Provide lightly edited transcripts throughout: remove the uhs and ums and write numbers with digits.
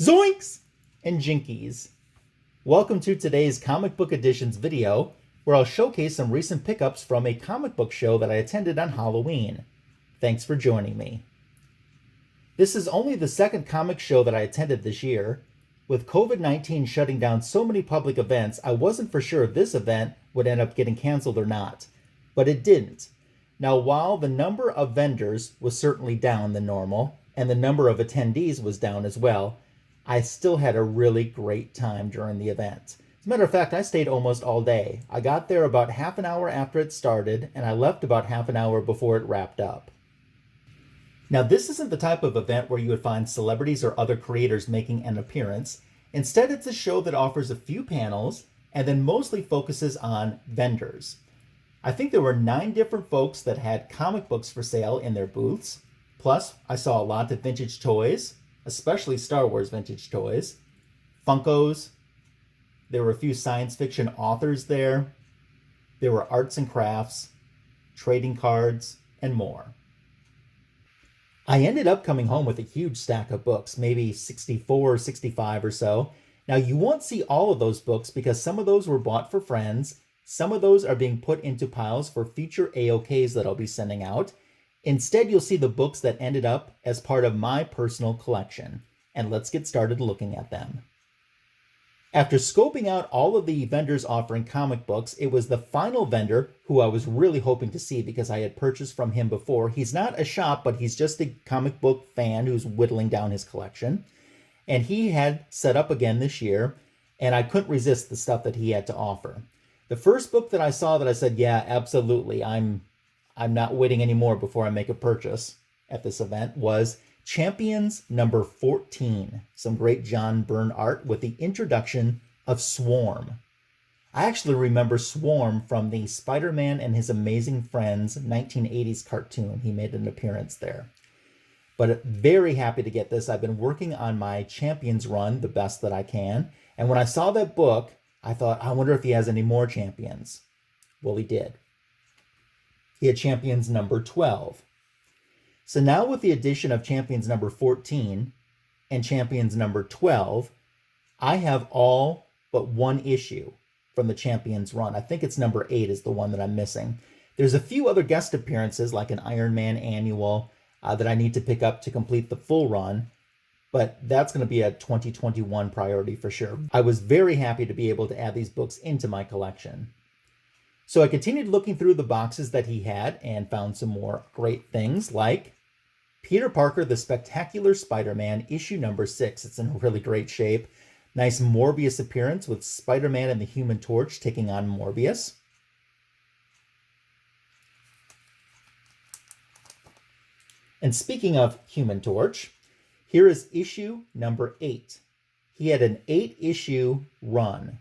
Zoinks and Jinkies. Welcome to today's Comic Book Editions video, where I'll showcase some recent pickups from a comic book show that I attended on Halloween. Thanks for joining me. This is only the second comic show that I attended this year. With COVID-19 shutting down so many public events, I wasn't for sure if this event would end up getting canceled or not, but it didn't. Now, while the number of vendors was certainly down than normal, and the number of attendees was down as well, I still had a really great time during the event. As a matter of fact, I stayed almost all day. I got there about half an hour after it started, and I left about half an hour before it wrapped up. Now, this isn't the type of event where you would find celebrities or other creators making an appearance. Instead, it's a show that offers a few panels and then mostly focuses on vendors. I think there were 9 different folks that had comic books for sale in their booths. Plus, I saw a lot of vintage toys, especially Star Wars vintage toys, Funkos. There were a few science fiction authors there. There were arts and crafts, trading cards, and more. I ended up coming home with a huge stack of books, maybe 64 or 65 or so. Now, you won't see all of those books because some of those were bought for friends. Some of those are being put into piles for future AOKs that I'll be sending out. Instead, you'll see the books that ended up as part of my personal collection. And let's get started looking at them. After scoping out all of the vendors offering comic books, it was the final vendor who I was really hoping to see because I had purchased from him before. He's not a shop, but he's just a comic book fan who's whittling down his collection. And he had set up again this year, and I couldn't resist the stuff that he had to offer. The first book that I saw that I said, yeah, absolutely, I'm not waiting anymore before I make a purchase at this event was Champions number 14. Some great John Byrne art with the introduction of Swarm. I actually remember Swarm from the Spider-Man and His Amazing Friends 1980s cartoon. He made an appearance there. But very happy to get this. I've been working on my Champions run the best that I can. And when I saw that book, I thought, I wonder if he has any more Champions. Well, he did. He had Champions number 12. So now with the addition of Champions number 14 and Champions number 12, I have all but one issue from the Champions run. I think it's number 8 is the one that I'm missing. There's a few other guest appearances like an Iron Man annual that I need to pick up to complete the full run, but that's going to be a 2021 priority for sure. I was very happy to be able to add these books into my collection. So I continued looking through the boxes that he had and found some more great things like Peter Parker, the Spectacular Spider-Man, issue number 6. It's in really great shape. Nice Morbius appearance with Spider-Man and the Human Torch taking on Morbius. And speaking of Human Torch, here is issue number 8. He had an 8-issue run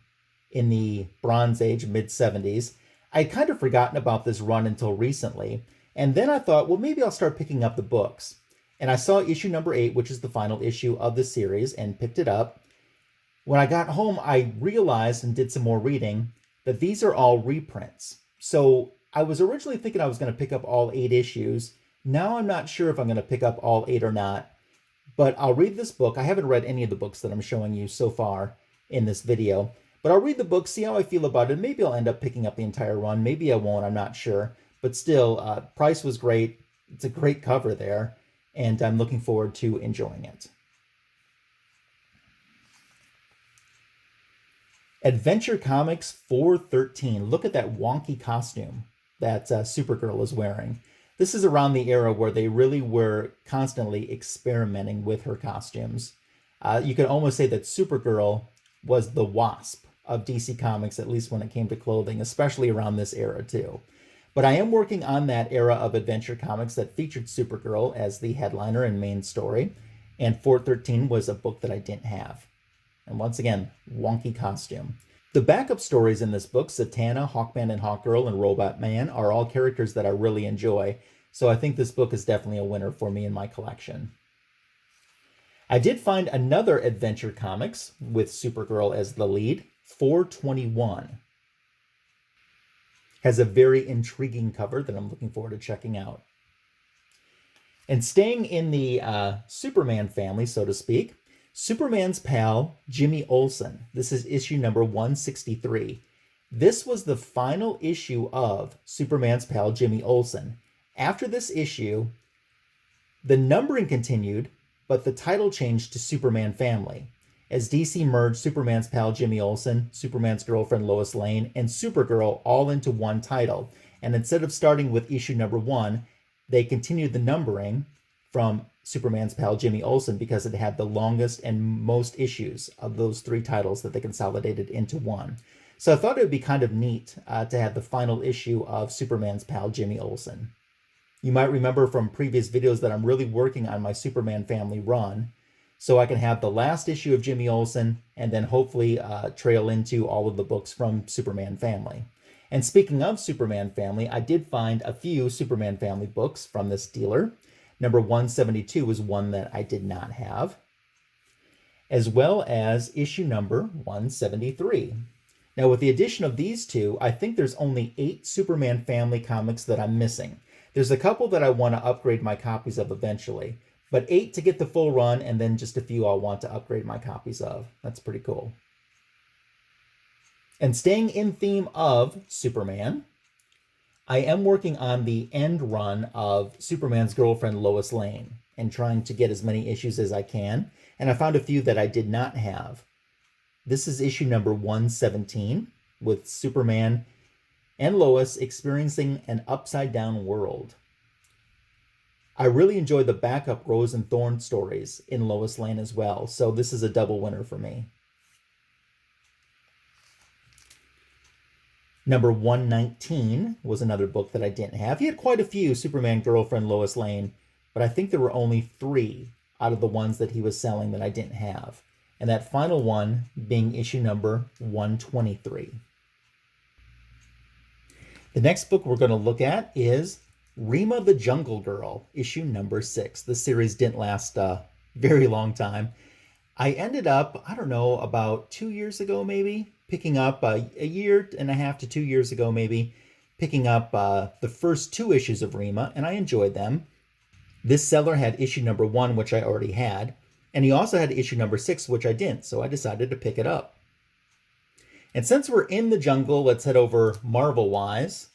in the Bronze Age, mid-70s. I'd kind of forgotten about this run until recently, and then I thought, well, maybe I'll start picking up the books. And I saw issue number 8, which is the final issue of the series, and picked it up. When I got home, I realized and did some more reading that these are all reprints. So I was originally thinking I was going to pick up all 8 issues. Now I'm not sure if I'm going to pick up all 8 or not, but I'll read this book. I haven't read any of the books that I'm showing you so far in this video. But I'll read the book, see how I feel about it. Maybe I'll end up picking up the entire run. Maybe I won't. I'm not sure. But still, price was great. It's a great cover there. And I'm looking forward to enjoying it. Adventure Comics 413. Look at that wonky costume that Supergirl is wearing. This is around the era where they really were constantly experimenting with her costumes. You could almost say that Supergirl was the Wasp of DC Comics, at least when it came to clothing, especially around this era too. But I am working on that era of Adventure Comics that featured Supergirl as the headliner and main story, and 413 was a book that I didn't have. And once again, wonky costume. The backup stories in this book, Zatanna, Hawkman and Hawkgirl, and Robot Man, are all characters that I really enjoy, so I think this book is definitely a winner for me in my collection. I did find another Adventure Comics with Supergirl as the lead, 421. Has a very intriguing cover that I'm looking forward to checking out. And staying in the Superman family, so to speak, Superman's Pal, Jimmy Olsen. This is issue number 163. This was the final issue of Superman's Pal, Jimmy Olsen. After this issue, the numbering continued, but the title changed to Superman Family, as DC merged Superman's Pal, Jimmy Olsen, Superman's girlfriend, Lois Lane, and Supergirl all into one title. And instead of starting with issue number 1, they continued the numbering from Superman's Pal, Jimmy Olsen, because it had the longest and most issues of those 3 titles that they consolidated into one. So I thought it would be kind of neat to have the final issue of Superman's Pal, Jimmy Olsen. You might remember from previous videos that I'm really working on my Superman Family run, so I can have the last issue of Jimmy Olsen and then hopefully trail into all of the books from Superman Family. And speaking of Superman Family, I did find a few Superman Family books from this dealer. Number 172 was one that I did not have, as well as issue number 173. Now, with the addition of these two, I think there's only 8 Superman Family comics that I'm missing. There's a couple that I want to upgrade my copies of eventually, but 8 to get the full run, and then just a few I'll want to upgrade my copies of. That's pretty cool. And staying in theme of Superman, I am working on the end run of Superman's girlfriend, Lois Lane, and trying to get as many issues as I can, and I found a few that I did not have. This is issue number 117, with Superman and Lois experiencing an upside-down world. I really enjoy the backup Rose and Thorn stories in Lois Lane as well, so this is a double winner for me. Number 119 was another book that I didn't have. He had quite a few Superman girlfriend, Lois Lane, but I think there were only 3 out of the ones that he was selling that I didn't have. And that final one being issue number 123. The next book we're going to look at is Rima the Jungle Girl, issue number 6. This series didn't last a very long time. I ended up, I don't know, about 2 years ago maybe, picking up a year and a half to 2 years ago maybe, picking up the first 2 issues of Rima, and I enjoyed them. This seller had issue number 1, which I already had, and he also had issue number 6, which I didn't, so I decided to pick it up. And since we're in the jungle, let's head over Marvel-wise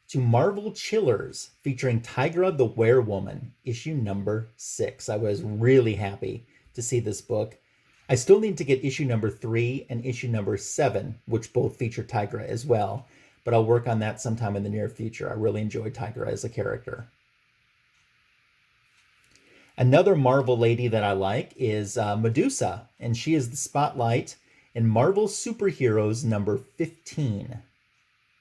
to Marvel Chillers, featuring Tigra the Werewoman, issue number 6. I was really happy to see this book. I still need to get issue number 3 and issue number 7, which both feature Tigra as well, but I'll work on that sometime in the near future. I really enjoyed Tigra as a character. Another Marvel lady that I like is Medusa, and she is the spotlight in Marvel Superheroes number 15.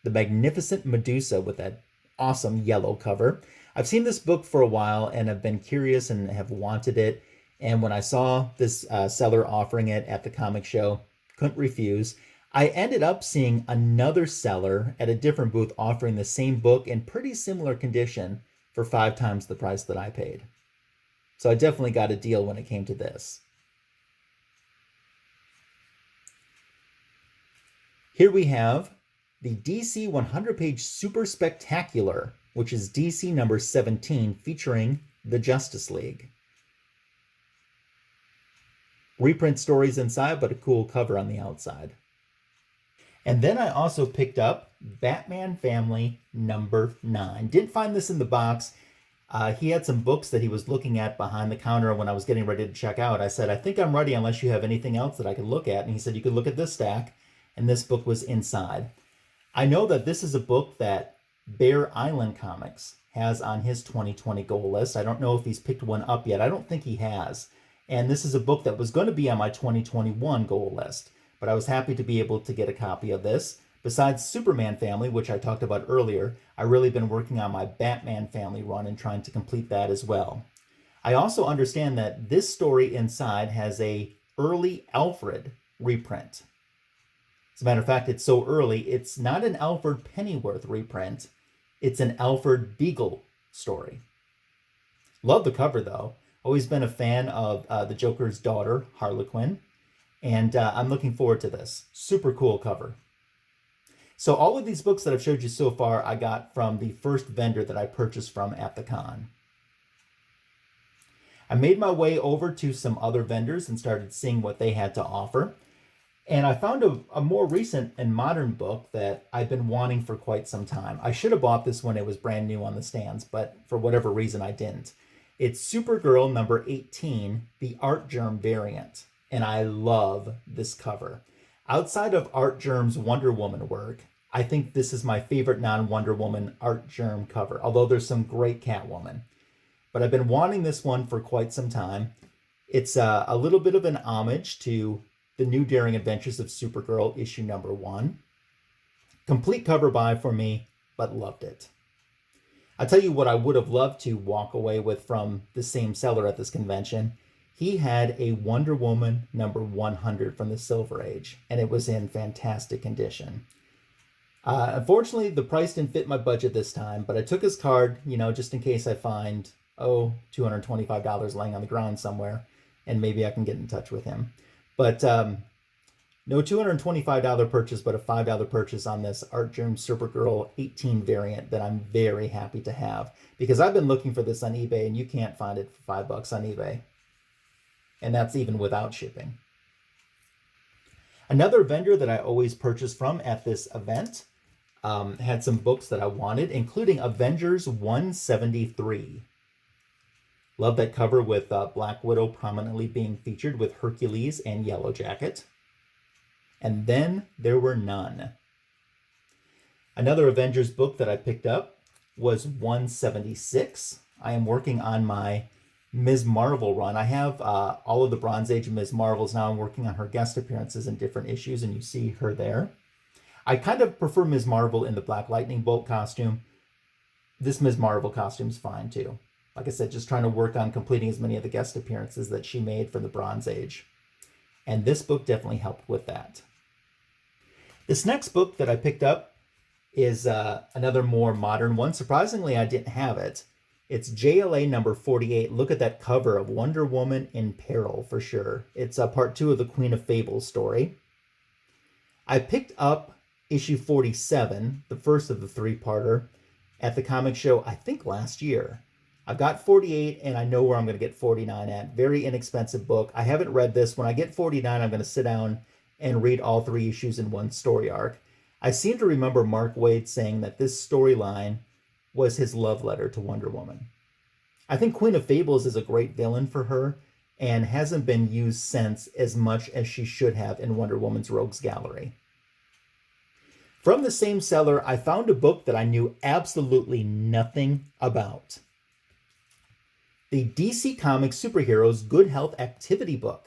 The Magnificent Medusa with that awesome yellow cover. I've seen this book for a while and have been curious and have wanted it. And when I saw this seller offering it at the comic show, couldn't refuse. I ended up seeing another seller at a different booth offering the same book in pretty similar condition for 5 times the price that I paid. So I definitely got a deal when it came to this. Here we have the DC 100-page Super Spectacular, which is DC number 17, featuring the Justice League. Reprint stories inside, but a cool cover on the outside. And then I also picked up Batman Family number 9. Didn't find this in the box. He had some books that he was looking at behind the counter when I was getting ready to check out. I said, I think I'm ready unless you have anything else that I could look at. And he said, you could look at this stack. And this book was inside. I know that this is a book that Bear Island Comics has on his 2020 goal list. I don't know if he's picked one up yet. I don't think he has. And this is a book that was going to be on my 2021 goal list. But I was happy to be able to get a copy of this. Besides Superman Family, which I talked about earlier, I've really been working on my Batman Family run and trying to complete that as well. I also understand that this story inside has a early Alfred reprint. As a matter of fact, it's so early, it's not an Alfred Pennyworth reprint. It's an Alfred Beagle story. Love the cover, though. Always been a fan of the Joker's daughter, Harlequin. And I'm looking forward to this. Super cool cover. So all of these books that I've showed you so far, I got from the first vendor that I purchased from at the con. I made my way over to some other vendors and started seeing what they had to offer. And I found a more recent and modern book that I've been wanting for quite some time. I should have bought this when it was brand new on the stands, but for whatever reason I didn't. It's Supergirl number 18, the Art Germ variant. And I love this cover. Outside of Art Germ's Wonder Woman work, I think this is my favorite non-Wonder Woman Art Germ cover, although there's some great Catwoman. But I've been wanting this one for quite some time. It's a little bit of an homage to the New Daring Adventures of Supergirl issue number 1. Complete cover buy for me, but loved it. I'll tell you what I would have loved to walk away with from the same seller at this convention. He had a Wonder Woman number 100 from the Silver Age, and it was in fantastic condition. Unfortunately, the price didn't fit my budget this time, but I took his card, just in case I find, $225 laying on the ground somewhere, and maybe I can get in touch with him. But no $225 purchase, but a $5 purchase on this Art Germ Supergirl 18 variant that I'm very happy to have, because I've been looking for this on eBay, and you can't find it for $5 on eBay. And that's even without shipping. Another vendor that I always purchase from at this event had some books that I wanted, including Avengers 173. Love that cover with Black Widow prominently being featured with Hercules and Yellow Jacket. And then there were none. Another Avengers book that I picked up was 176. I am working on my Ms. Marvel run. I have all of the Bronze Age of Ms. Marvels now. I'm working on her guest appearances in different issues, and you see her there. I kind of prefer Ms. Marvel in the Black Lightning Bolt costume. This Ms. Marvel costume is fine too. Like I said, just trying to work on completing as many of the guest appearances that she made for the Bronze Age. And this book definitely helped with that. This next book that I picked up is another more modern one. Surprisingly, I didn't have it. It's JLA number 48. Look at that cover of Wonder Woman in peril for sure. It's part 2 of the Queen of Fables story. I picked up issue 47, the first of the 3-parter, at the comic show, I think last year. I've got 48 and I know where I'm going to get 49 at. Very inexpensive book. I haven't read this. When I get 49, I'm going to sit down and read all 3 issues in one story arc. I seem to remember Mark Waid saying that this storyline was his love letter to Wonder Woman. I think Queen of Fables is a great villain for her and hasn't been used since as much as she should have in Wonder Woman's Rogues Gallery. From the same seller, I found a book that I knew absolutely nothing about. The DC Comics Superheroes Good Health Activity Book.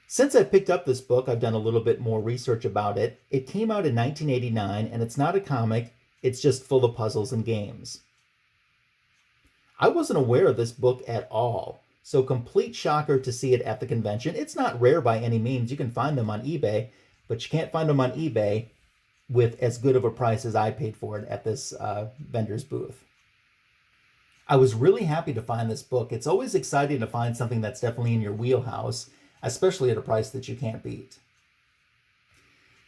Since I picked up this book, I've done a little bit more research about it. It came out in 1989, and it's not a comic, it's just full of puzzles and games. I wasn't aware of this book at all, so complete shocker to see it at the convention. It's not rare by any means. You can find them on eBay, but you can't find them on eBay with as good of a price as I paid for it at this vendor's booth. I was really happy to find this book. It's always exciting to find something that's definitely in your wheelhouse, especially at a price that you can't beat.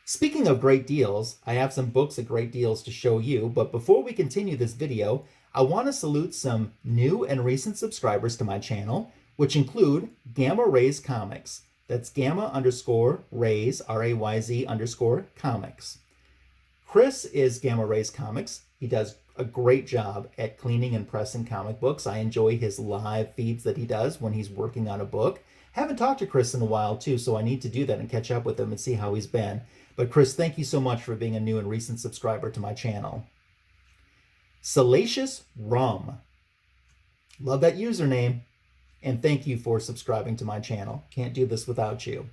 Speaking of great deals, I have some books at great deals to show you, but before we continue this video, I want to salute some new and recent subscribers to my channel, which include Gamma Rays Comics. That's Gamma_Rays, RAYZ_comics. Chris is Gamma Rays Comics. He does a great job at cleaning and pressing comic books. I enjoy his live feeds that he does when he's working on a book. Haven't talked to Chris in a while too, so I need to do that and catch up with him and see how he's been. But Chris, thank you so much for being a new and recent subscriber to my channel. Salacious Rum. Love that username. And thank you for subscribing to my channel. Can't do this without you.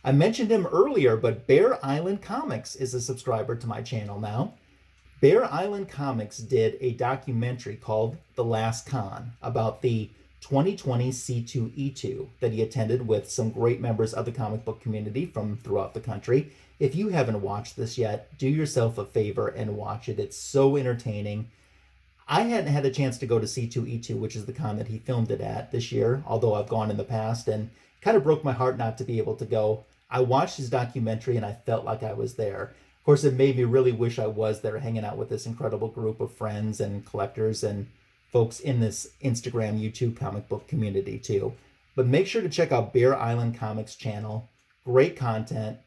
I mentioned him earlier, but Bear Island Comics is a subscriber to my channel now. Bear Island Comics did a documentary called The Last Con about the 2020 C2E2 that he attended with some great members of the comic book community from throughout the country. If you haven't watched this yet, do yourself a favor and watch it. It's so entertaining. I hadn't had a chance to go to C2E2, which is the con that he filmed it at this year, although I've gone in the past, and kind of broke my heart not to be able to go. I watched his documentary and I felt like I was there. Of course, it made me really wish I was there hanging out with this incredible group of friends and collectors and folks in this Instagram, YouTube comic book community too. But make sure to check out Bear Island Comics channel. Great content.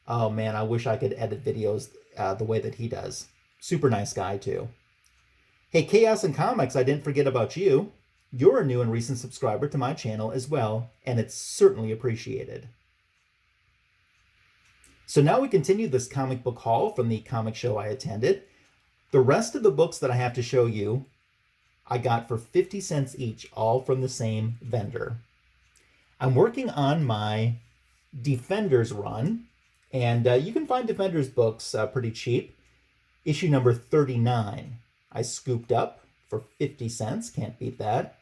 Oh man, I wish I could edit videos the way that he does. Super nice guy too. Hey, Chaos and Comics, I didn't forget about you. You're a new and recent subscriber to my channel as well, and it's certainly appreciated. So now we continue this comic book haul from the comic show I attended. The rest of the books that I have to show you, I got for 50 cents each, all from the same vendor. I'm working on my Defenders run, and you can find Defenders books pretty cheap. Issue number 39, I scooped up for 50 cents. Can't beat that.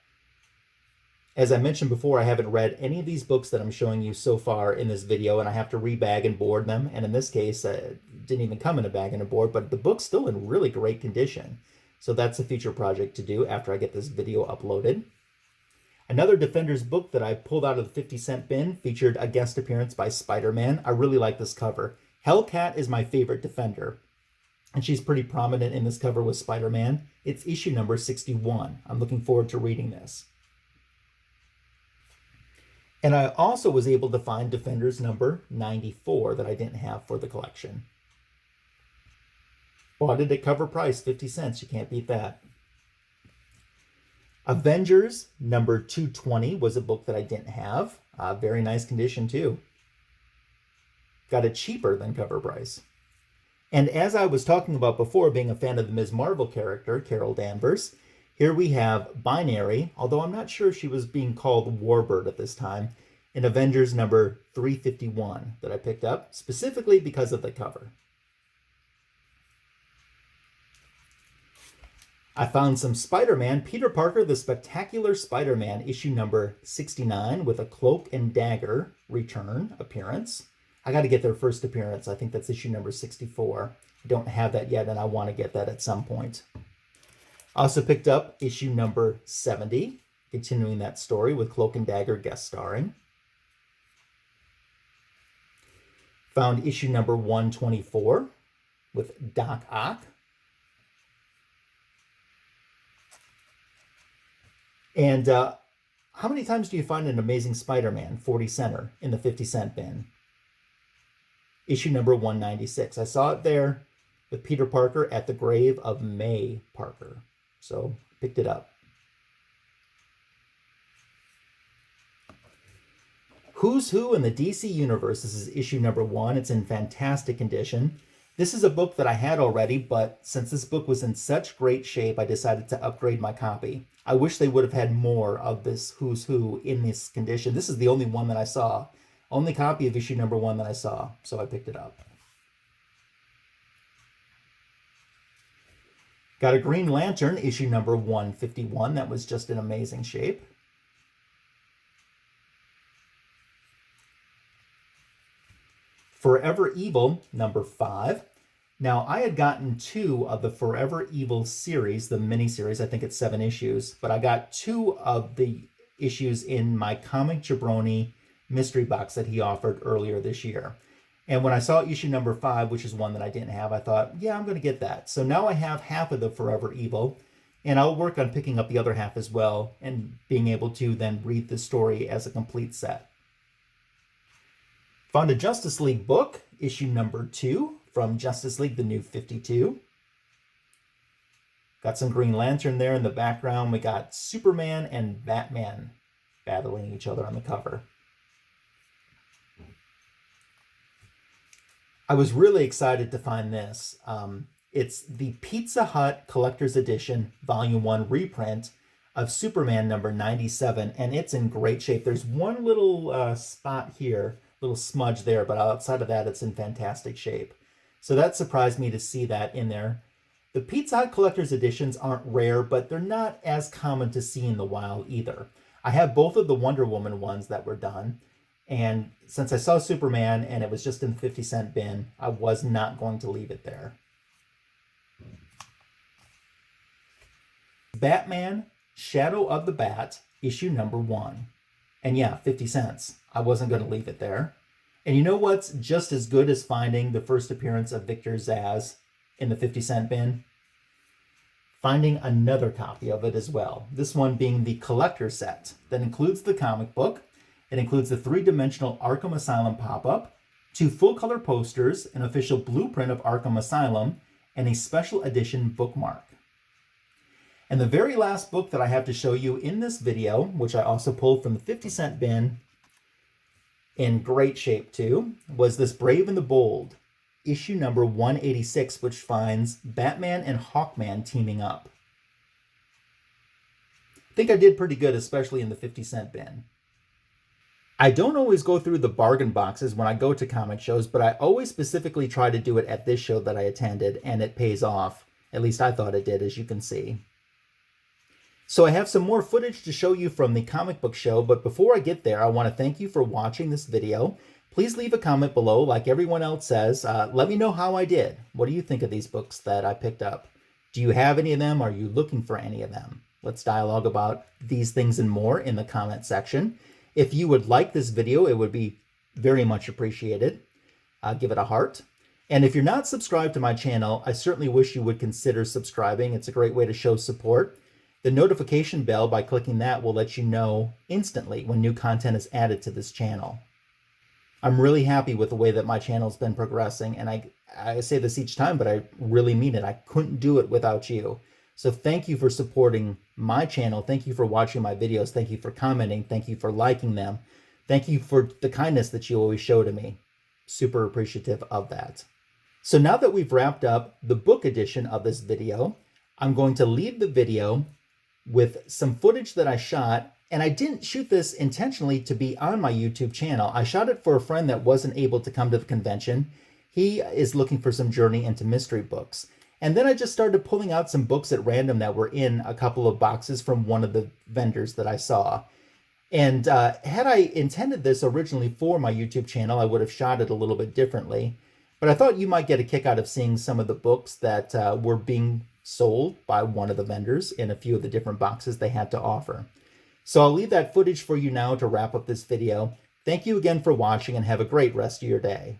As I mentioned before, I haven't read any of these books that I'm showing you so far in this video, and I have to rebag and board them. And in this case, it didn't even come in a bag and a board, but the book's still in really great condition. So that's a future project to do after I get this video uploaded. Another Defenders book that I pulled out of the 50-cent bin featured a guest appearance by Spider-Man. I really like this cover. Hellcat is my favorite Defender, and she's pretty prominent in this cover with Spider-Man. It's issue number 61. I'm looking forward to reading this. And I also was able to find Defenders number 94 that I didn't have for the collection. Bought it at cover price, 50 cents. You can't beat that. Avengers number 220 was a book that I didn't have. Very nice condition too. Got it cheaper than cover price. And as I was talking about before, being a fan of the Ms. Marvel character, Carol Danvers, here we have Binary, although I'm not sure if she was being called Warbird at this time, in Avengers number 351 that I picked up, specifically because of the cover. I found some Spider-Man, Peter Parker, the Spectacular Spider-Man, issue number 69, with a Cloak and Dagger return appearance. I got to get their first appearance. I think that's issue number 64. I don't have that yet, and I want to get that at some point. I also picked up issue number 70, continuing that story with Cloak and Dagger guest starring. Found issue number 124 with Doc Ock. And how many times do you find an Amazing Spider-Man 40 center in the 50-cent bin? Issue number 196. I saw it there with Peter Parker at the grave of May Parker. So picked it up. Who's Who in the DC Universe. This is issue number 1. It's in fantastic condition. This is a book that I had already, but since this book was in such great shape, I decided to upgrade my copy. I wish they would have had more of this Who's Who in this condition. This is the only one that I saw. Only copy of issue number 1 that I saw, so I picked it up. Got a Green Lantern, issue number 151. That was just in amazing shape. Forever Evil, number 5. Now, I had gotten 2 of the Forever Evil series, the mini-series. I think it's 7 issues. But I got 2 of the issues in my Comic Jabroni mystery box that he offered earlier this year. And when I saw issue number 5, which is one that I didn't have, I thought, yeah, I'm going to get that. So now I have half of the Forever Evil, and I'll work on picking up the other half as well and being able to then read the story as a complete set. Found a Justice League book, issue number 2, from Justice League, the New 52. Got some Green Lantern there in the background. We got Superman and Batman battling each other on the cover. I was really excited to find this. It's the Pizza Hut Collector's Edition Volume 1 reprint of Superman number 97, and it's in great shape. There's one little spot here, little smudge there, but outside of that, it's in fantastic shape. So that surprised me to see that in there. The Pizza Hut Collector's Editions aren't rare, but they're not as common to see in the wild either. I have both of the Wonder Woman ones that were done, and since I saw Superman and it was just in the 50-cent bin, I was not going to leave it there. Batman, Shadow of the Bat, issue number 1. And yeah, 50 cents. I wasn't going to leave it there. And you know what's just as good as finding the first appearance of Victor Zsasz in the 50-cent bin? finding another copy of it as well. This one being the collector set that includes the comic book. It includes the 3-dimensional Arkham Asylum pop-up, 2 full-color posters, an official blueprint of Arkham Asylum, and a special edition bookmark. And the very last book that I have to show you in this video, which I also pulled from the 50-cent bin in great shape too, was this Brave and the Bold, issue number 186, which finds Batman and Hawkman teaming up. I think I did pretty good, especially in the 50-cent bin. I don't always go through the bargain boxes when I go to comic shows, but I always specifically try to do it at this show that I attended, and it pays off. At least I thought it did, as you can see. So I have some more footage to show you from the comic book show, but before I get there, I want to thank you for watching this video. Please leave a comment below, like everyone else says. Let me know how I did. What do you think of these books that I picked up? Do you have any of them? Are you looking for any of them? Let's dialogue about these things and more in the comment section. If you would like this video, it would be very much appreciated. Give it a heart. And if you're not subscribed to my channel, I certainly wish you would consider subscribing. It's a great way to show support. The notification bell, by clicking that, will let you know instantly when new content is added to this channel. I'm really happy with the way that my channel's been progressing, and I say this each time, but I really mean it. I couldn't do it without you. So thank you for supporting my channel. Thank you for watching my videos. Thank you for commenting. Thank you for liking them. Thank you for the kindness that you always show to me. Super appreciative of that. So now that we've wrapped up the book edition of this video, I'm going to leave the video with some footage that I shot, and I didn't shoot this intentionally to be on my YouTube channel. I shot it for a friend that wasn't able to come to the convention. He is looking for some journey into mystery books. And then I just started pulling out some books at random that were in a couple of boxes from one of the vendors that I saw. And had I intended this originally for my YouTube channel, I would have shot it a little bit differently. But I thought you might get a kick out of seeing some of the books that were being sold by one of the vendors in a few of the different boxes they had to offer. So I'll leave that footage for you now to wrap up this video. Thank you again for watching, and have a great rest of your day.